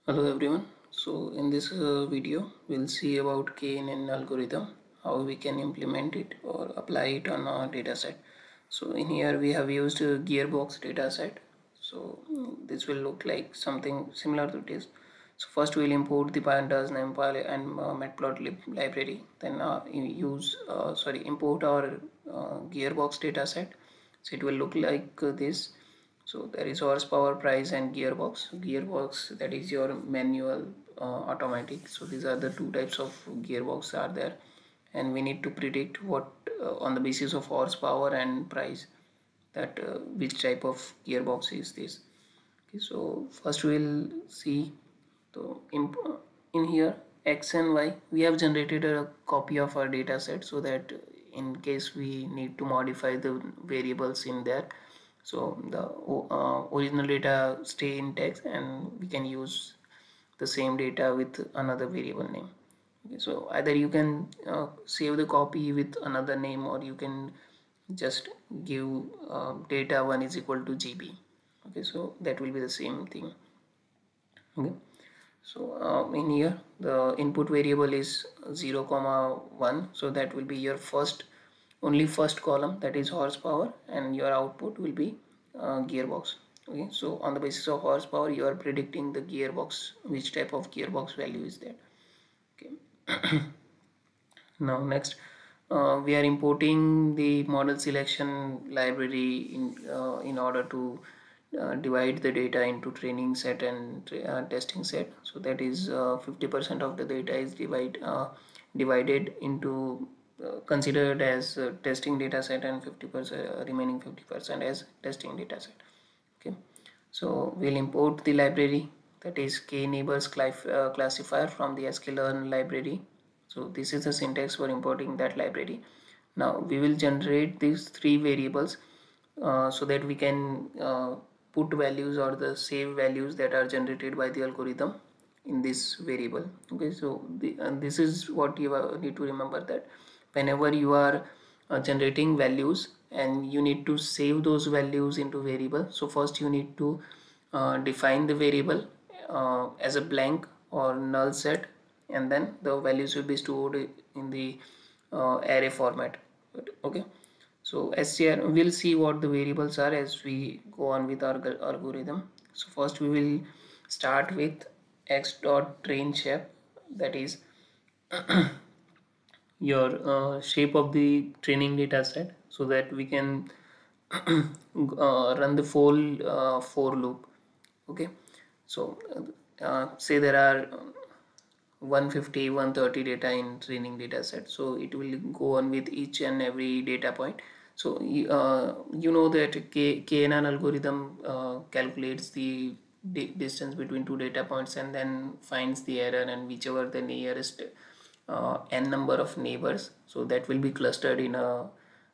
Hello everyone. So in this video we'll see about KNN algorithm, how we can implement it or apply it on our dataset. So in here we have used a gearbox dataset. So this will look like something similar to this. So first we'll import the pandas, numpy and matplotlib library. Then import our gearbox dataset. So it will look like this. So there is horsepower, price and gearbox. Gearbox, that is your manual, automatic. So these are the two types of gearbox are there, and we need to predict what on the basis of horsepower and price, that which type of gearbox is this. Okay, so first we'll see. So in here x and y we have generated a copy of our data set, so that in case we need to modify the variables in there, so the original data stay in text and we can use the same data with another variable name. Okay, so either you can save the copy with another name, or you can just give data 1 is equal to GB. Okay, so that will be the same thing. Okay, so in here the input variable is 0 comma 1, so that will be your first column, that is horsepower, and your output will be gearbox. Okay, so on the basis of horsepower you are predicting the gearbox, which type of gearbox value is that. Okay. Now next, we are importing the model selection library in order to divide the data into training set and testing set. So that is 50% of the data is divided into considered as testing data set, and 50% remaining 50% as testing data set. Okay, so we'll import the library, that is kneighbors classifier, from the sklearn library. So this is the syntax for importing that library. Now we will generate these three variables so that we can put values or the save values that are generated by the algorithm in this variable. Okay, so this is what you need to remember, that whenever you are generating values and you need to save those values into variable, so first you need to define the variable as a blank or null set, and then the values will be stored in the array format. Okay, so SCR, we'll see what the variables are as we go on with our algorithm. So first we will start with x dot train shape, that is your shape of the training data set, so that we can run the for loop. Okay, so say there are 150 130 data in training data set, so it will go on with each and every data point. So you know that KNN algorithm calculates the distance between two data points and then finds the error, and whichever the nearest n number of neighbors, so that will be clustered in a,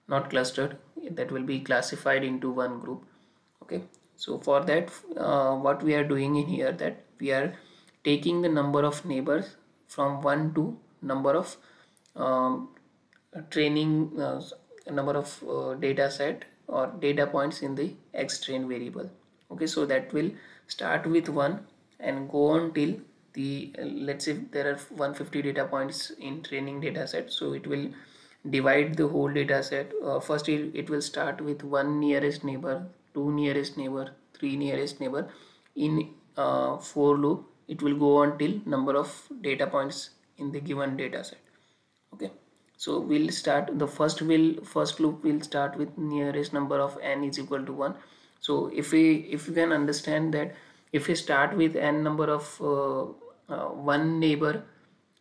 not clustered, that will be classified into one group. Okay, so for that what we are doing in here, that we are taking the number of neighbors from 1 to number of um, training number of data set or data points in the x train variable. Okay, so that will start with 1 and go on till the let's say there are 150 data points in training data set, so it will divide the whole data set. First it will start with 1 nearest neighbor, 2 nearest neighbor, 3 nearest neighbor. In for loop it will go on till number of data points in the given data set. Okay, so we'll start the first loop will start with nearest number of n is equal to 1. So if we can understand that if we start with n number of one neighbor,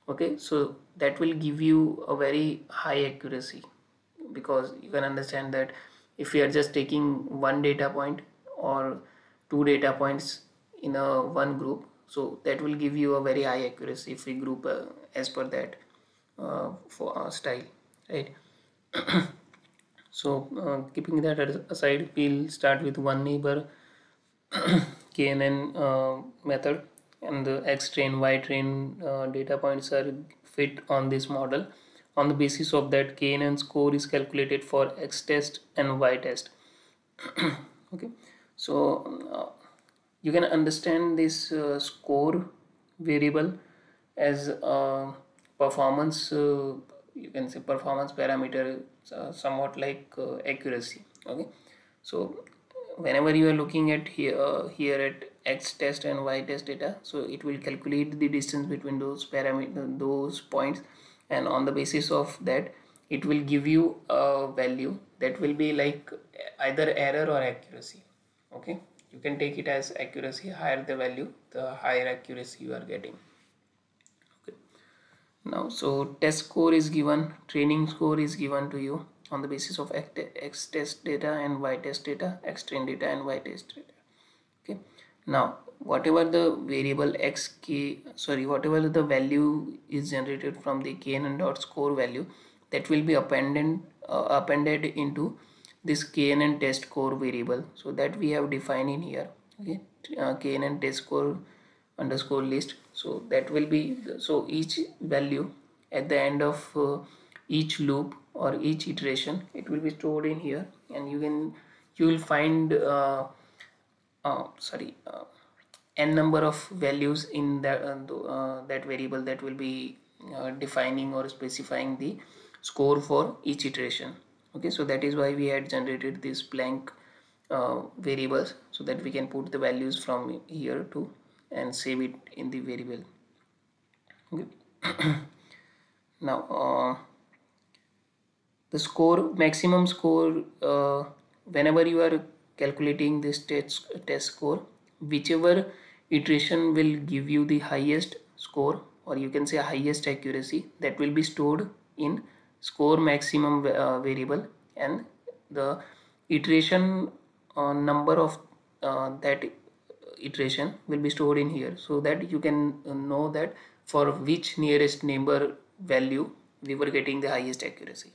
okay, so that will give you a very high accuracy, because you can understand that if we are just taking one data point or two data points in a one group, so that will give you a very high accuracy if we group as per that for style, right? So keeping that aside, we'll start with one neighbor KNN method, and the X train, Y train data points are fit on this model. On the basis of that, KNN score is calculated for X test and Y test. Okay, so you can understand this score variable as performance, you can say performance parameter, somewhat like accuracy. Okay, so whenever you are looking at here at x test and y test data, so it will calculate the distance between those parameter, those points, and on the basis of that it will give you a value that will be like either error or accuracy. Okay, you can take it as accuracy. Higher the value, the higher accuracy you are getting. Okay, now so test score is given, training score is given to you on the basis of x test data and y test data, x train data and y test data. Okay, now whatever the variable whatever the value is generated from the knn dot score value, that will be appended into this knn test score variable, so that we have defined in here. Okay, knn test score underscore list, so that will be so each value at the end of each loop or each iteration, it will be stored in here, and you will find n number of values in that variable that will be defining or specifying the score for each iteration. Okay, so that is why we had generated these blank variables, so that we can put the values from here to and save it in the variable. Okay. Now the score, maximum score, whenever you are calculating this test score, whichever iteration will give you the highest score, or you can say highest accuracy, that will be stored in score maximum variable, and the iteration number of that iteration will be stored in here, so that you can know that for which nearest neighbor value we were getting the highest accuracy.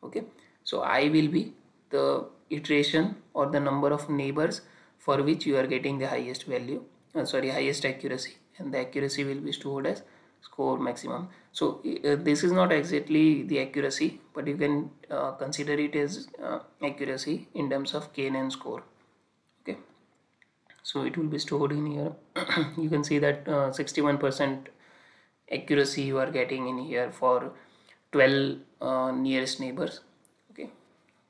Okay, so I will be the iteration or the number of neighbors for which you are getting the highest value, highest accuracy, and the accuracy will be stored as score maximum. So this is not exactly the accuracy, but you can consider it as accuracy in terms of knn score. Okay, so it will be stored in here. You can see that 61% accuracy you are getting in here for 12 nearest neighbors. Okay,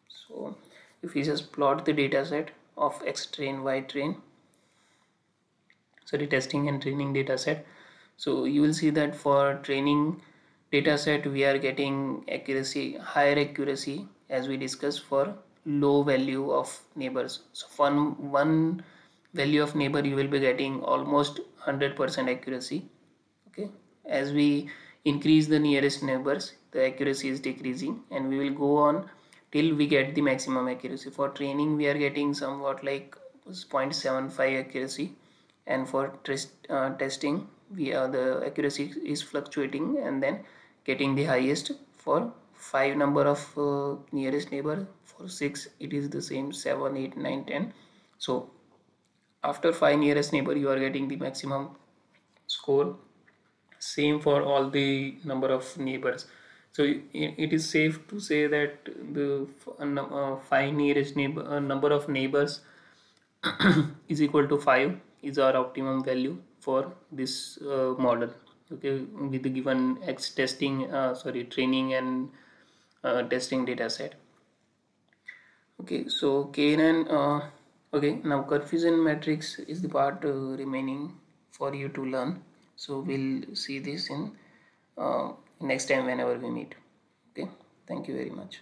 so if we just plot the data set of x train, y train, sorry, testing and training data set, so you will see that for training data set we are getting accuracy, higher accuracy, as we discussed, for low value of neighbors. So for one value of neighbor you will be getting almost 100% accuracy. Okay, as we increase the nearest neighbors, the accuracy is decreasing, and we will go on till we get the maximum accuracy. For training we are getting somewhat like 0.75 accuracy, and for testing the accuracy is fluctuating, and then getting the highest for 5 number of nearest neighbor. For 6 it is the same, 7, 8, 9, 10. So after 5 nearest neighbor you are getting the maximum score. Same for all the number of neighbors. So it is safe to say that the 5 nearest neighbor number of neighbors is equal to 5 is our optimum value for this model. Okay, with the given x testing training and testing data set. Okay, so knn okay, now confusion matrix is the part remaining for you to learn, so we'll see this in next time whenever we meet. Okay, thank you very much.